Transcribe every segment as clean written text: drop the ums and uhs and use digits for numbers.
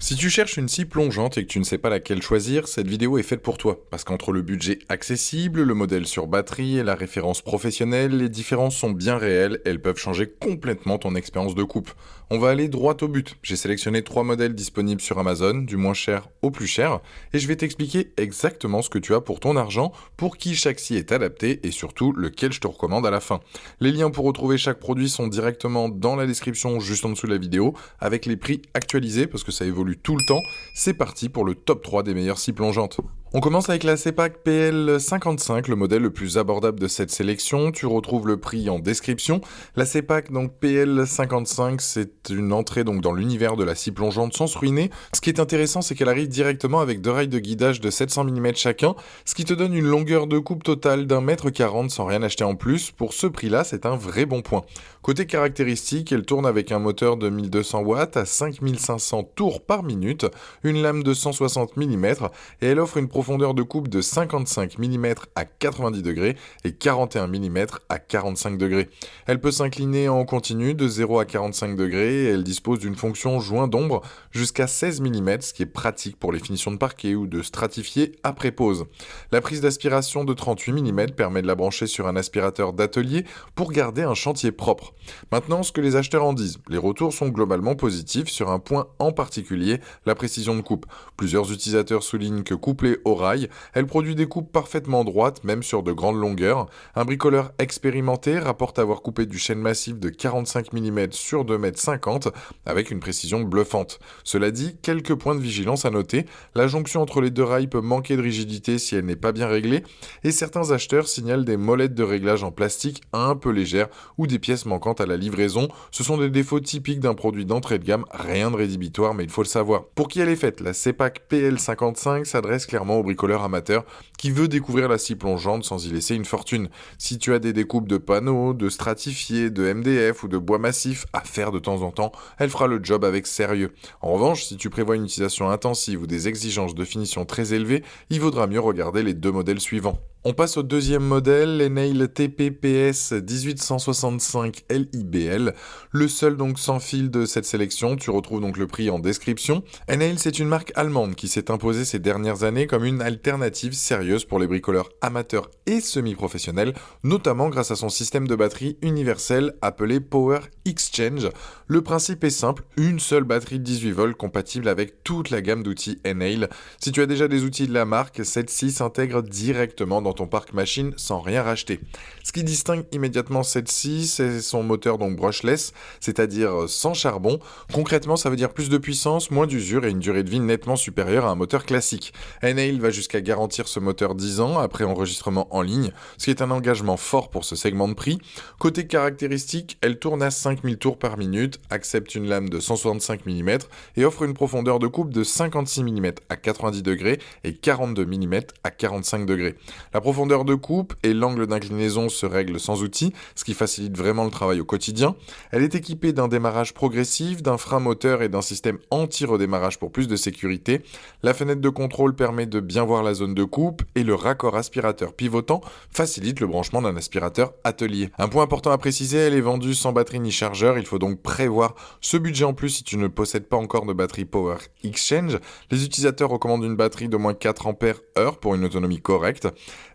Si tu cherches une scie plongeante et que tu ne sais pas laquelle choisir, cette vidéo est faite pour toi. Parce qu'entre le budget accessible, le modèle sur batterie et la référence professionnelle, les différences sont bien réelles et elles peuvent changer complètement ton expérience de coupe. On va aller droit au but. J'ai sélectionné 3 modèles disponibles sur Amazon, du moins cher au plus cher, et je vais t'expliquer exactement ce que tu as pour ton argent, pour qui chaque scie est adaptée et surtout lequel je te recommande à la fin. Les liens pour retrouver chaque produit sont directement dans la description juste en dessous de la vidéo, avec les prix actualisés parce que ça évolue tout le temps. C'est parti pour le top 3 des meilleures scies plongeantes. On commence avec la CEPAC PL55, le modèle le plus abordable de cette sélection. Tu retrouves le prix en description. La CEPAC donc PL55, c'est une entrée donc dans l'univers de la scie plongeante sans se ruiner. Ce qui est intéressant, c'est qu'elle arrive directement avec 2 rails de guidage de 700 mm chacun, ce qui te donne une longueur de coupe totale d'1,40 m sans rien acheter en plus. Pour ce prix-là, c'est un vrai bon point. Côté caractéristiques, elle tourne avec un moteur de 1200 watts à 5500 tours par minute, une lame de 160 mm et elle offre une profondeur de coupe de 55 mm à 90 degrés et 41 mm à 45 degrés. Elle peut s'incliner en continu de 0 à 45 degrés et elle dispose d'une fonction joint d'ombre jusqu'à 16 mm, ce qui est pratique pour les finitions de parquet ou de stratifier après pose. La prise d'aspiration de 38 mm permet de la brancher sur un aspirateur d'atelier pour garder un chantier propre. Maintenant, ce que les acheteurs en disent. Les retours sont globalement positifs sur un point en particulier, la précision de coupe. Plusieurs utilisateurs soulignent que couplée au rail, elle produit des coupes parfaitement droites, même sur de grandes longueurs. Un bricoleur expérimenté rapporte avoir coupé du chêne massif de 45 mm sur 2,50 m avec une précision bluffante. Cela dit, quelques points de vigilance à noter. La jonction entre les deux rails peut manquer de rigidité si elle n'est pas bien réglée, et certains acheteurs signalent des molettes de réglage en plastique un peu légères ou des pièces manquant à la livraison. Ce sont des défauts typiques d'un produit d'entrée de gamme, rien de rédhibitoire mais il faut le savoir. Pour qui elle est faite, la CEPAC PL55 s'adresse clairement au bricoleur amateur qui veut découvrir la scie plongeante sans y laisser une fortune. Si tu as des découpes de panneaux, de stratifiés, de MDF ou de bois massif à faire de temps en temps, elle fera le job avec sérieux. En revanche, si tu prévois une utilisation intensive ou des exigences de finition très élevées, il vaudra mieux regarder les 2 modèles suivants. On passe au deuxième modèle, l'Enale TPPS 1865 LIBL, le seul donc sans fil de cette sélection. Tu retrouves donc le prix en description. Enale, c'est une marque allemande qui s'est imposée ces dernières années comme une alternative sérieuse pour les bricoleurs amateurs et semi-professionnels, notamment grâce à son système de batterie universel appelé Power Exchange. Le principe est simple, une seule batterie de 18 volts compatible avec toute la gamme d'outils Enale. Si tu as déjà des outils de la marque, cette scie s'intègre directement dans ton parc machine sans rien racheter. Ce qui distingue immédiatement cette scie, c'est son moteur donc brushless, c'est-à-dire sans charbon. Concrètement, ça veut dire plus de puissance, moins d'usure et une durée de vie nettement supérieure à un moteur classique. Enale va jusqu'à garantir ce moteur 10 ans après enregistrement en ligne, ce qui est un engagement fort pour ce segment de prix. Côté caractéristiques, elle tourne à 5000 tours par minute, accepte une lame de 165 mm et offre une profondeur de coupe de 56 mm à 90 degrés et 42 mm à 45 degrés. La profondeur de coupe et l'angle d'inclinaison se règlent sans outil, ce qui facilite vraiment le travail au quotidien. Elle est équipée d'un démarrage progressif, d'un frein moteur et d'un système anti-redémarrage pour plus de sécurité. La fenêtre de contrôle permet de bien voir la zone de coupe et le raccord aspirateur pivotant facilite le branchement d'un aspirateur atelier. Un point important à préciser, elle est vendue sans batterie ni chargeur, il faut donc prévoir ce budget en plus si tu ne possèdes pas encore de batterie Power Exchange. Les utilisateurs recommandent une batterie d'au moins 4 Ah pour une autonomie correcte.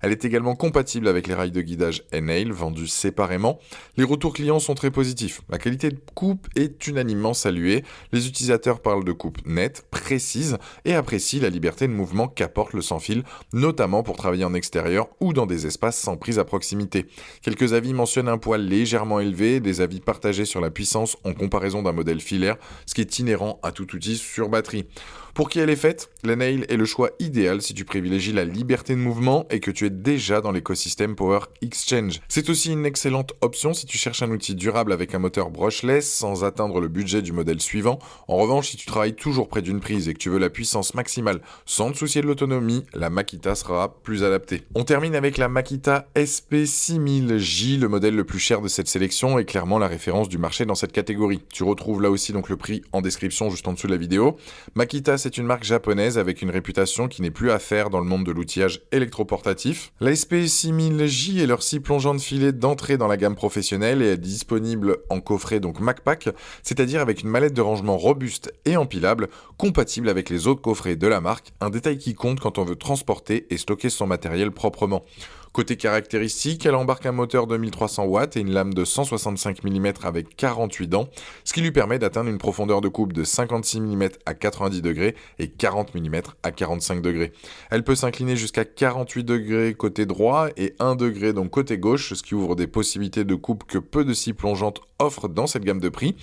Elle est également compatible avec les rails de guidage Enale vendus séparément. Les retours clients sont très positifs. La qualité de coupe est unanimement saluée. Les utilisateurs parlent de coupe nette, précise et apprécient la liberté de mouvement qu'apporte le sans-fil, notamment pour travailler en extérieur ou dans des espaces sans prise à proximité. Quelques avis mentionnent un poids légèrement élevé, des avis partagés sur la puissance en comparaison d'un modèle filaire, ce qui est inhérent à tout outil sur batterie. Pour qui elle est faite, l'Enale est le choix idéal si tu privilégies la liberté de mouvement et que tu es déjà dans l'écosystème Power Exchange. C'est aussi une excellente option si tu cherches un outil durable avec un moteur brushless sans atteindre le budget du modèle suivant. En revanche, si tu travailles toujours près d'une prise et que tu veux la puissance maximale sans te soucier de l'autonomie, la Makita sera plus adaptée. On termine avec la Makita SP6000J, le modèle le plus cher de cette sélection et clairement la référence du marché dans cette catégorie. Tu retrouves là aussi donc le prix en description juste en dessous de la vidéo. Makita, c'est une marque japonaise avec une réputation qui n'est plus à faire dans le monde de l'outillage électroportatif. comparatif. La SP6000J est leur scie plongeante filet d'entrée dans la gamme professionnelle et est disponible en coffret donc MacPack, c'est-à-dire avec une mallette de rangement robuste et empilable, compatible avec les autres coffrets de la marque, un détail qui compte quand on veut transporter et stocker son matériel proprement. Côté caractéristiques, elle embarque un moteur de 1300 watts et une lame de 165 mm avec 48 dents, ce qui lui permet d'atteindre une profondeur de coupe de 56 mm à 90 degrés et 40 mm à 45 degrés. Elle peut s'incliner jusqu'à 48 degrés côté droit et 1 degré donc côté gauche, ce qui ouvre des possibilités de coupe que peu de scies plongeantes offrent dans cette gamme de prix.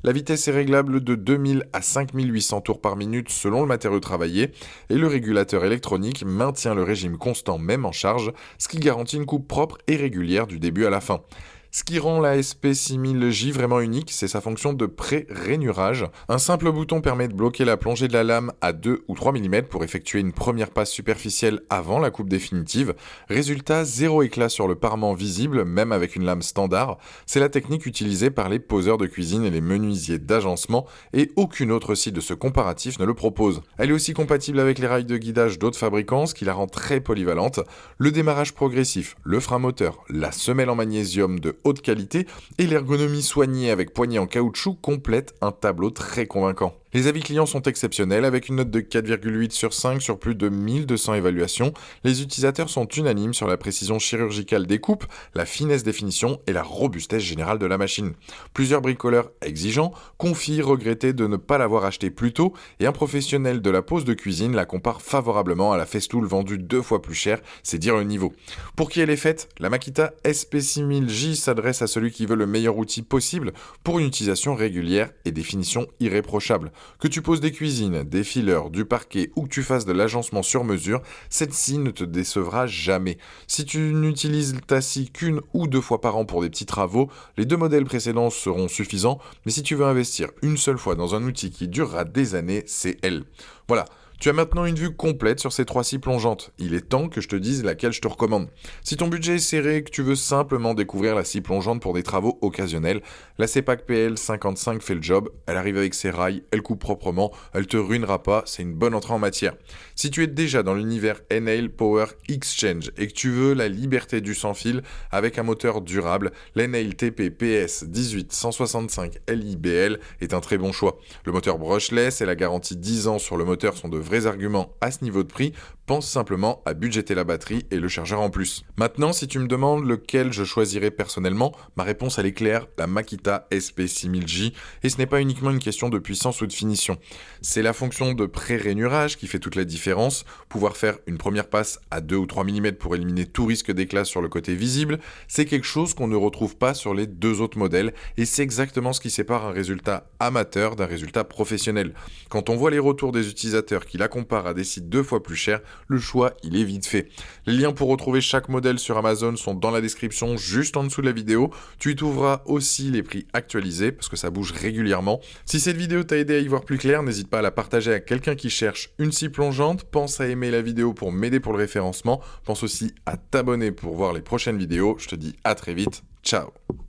La vitesse est réglable de 2000 à 5800 tours par minute selon le matériau travaillé et le régulateur électronique maintient le régime constant même en charge, ce qui garantit une coupe propre et régulière du début à la fin. Ce qui rend la SP6000J vraiment unique, c'est sa fonction de pré-rainurage. Un simple bouton permet de bloquer la plongée de la lame à 2 ou 3 mm pour effectuer une première passe superficielle avant la coupe définitive. Résultat, zéro éclat sur le parement visible, même avec une lame standard. C'est la technique utilisée par les poseurs de cuisine et les menuisiers d'agencement, et aucune autre scie de ce comparatif ne le propose. Elle est aussi compatible avec les rails de guidage d'autres fabricants, ce qui la rend très polyvalente. Le démarrage progressif, le frein moteur, la semelle en magnésium de haute qualité et l'ergonomie soignée avec poignée en caoutchouc complètent un tableau très convaincant. Les avis clients sont exceptionnels avec une note de 4,8 sur 5 sur plus de 1200 évaluations. Les utilisateurs sont unanimes sur la précision chirurgicale des coupes, la finesse des finitions et la robustesse générale de la machine. Plusieurs bricoleurs exigeants confient regretter de ne pas l'avoir acheté plus tôt et un professionnel de la pose de cuisine la compare favorablement à la Festool vendue 2 fois plus cher, c'est dire le niveau. Pour qui elle est faite, la Makita SP6000J s'adresse à celui qui veut le meilleur outil possible pour une utilisation régulière et des finitions irréprochables. Que tu poses des cuisines, des fileurs, du parquet ou que tu fasses de l'agencement sur mesure, cette scie ne te décevra jamais. Si tu n'utilises ta scie qu'une ou 2 fois par an pour des petits travaux, les 2 modèles précédents seront suffisants, mais si tu veux investir une seule fois dans un outil qui durera des années, c'est elle. Voilà. Tu as maintenant une vue complète sur ces 3 scies plongeantes. Il est temps que je te dise laquelle je te recommande. Si ton budget est serré et que tu veux simplement découvrir la scie plongeante pour des travaux occasionnels, la CEPAC PL55 fait le job. Elle arrive avec ses rails, elle coupe proprement, elle te ruinera pas, c'est une bonne entrée en matière. Si tu es déjà dans l'univers Enel Power Exchange et que tu veux la liberté du sans-fil avec un moteur durable, l'Enel TP PS 18165 LIBL est un très bon choix. Le moteur brushless et la garantie 10 ans sur le moteur sont de vrais arguments à ce niveau de prix, pense simplement à budgéter la batterie et le chargeur en plus. Maintenant, si tu me demandes lequel je choisirais personnellement, ma réponse elle est claire, la Makita SP6000J, et ce n'est pas uniquement une question de puissance ou de finition. C'est la fonction de pré-rainurage qui fait toute la différence, pouvoir faire une première passe à 2 ou 3 mm pour éliminer tout risque d'éclat sur le côté visible, c'est quelque chose qu'on ne retrouve pas sur les 2 autres modèles, et c'est exactement ce qui sépare un résultat amateur d'un résultat professionnel. Quand on voit les retours des utilisateurs qui la compare à des sites 2 fois plus chers, le choix il est vite fait. Les liens pour retrouver chaque modèle sur Amazon sont dans la description juste en dessous de la vidéo. Tu y trouveras aussi les prix actualisés parce que ça bouge régulièrement. Si cette vidéo t'a aidé à y voir plus clair, n'hésite pas à la partager à quelqu'un qui cherche une scie plongeante. Pense à aimer la vidéo pour m'aider pour le référencement. Pense aussi à t'abonner pour voir les prochaines vidéos. Je te dis à très vite. Ciao.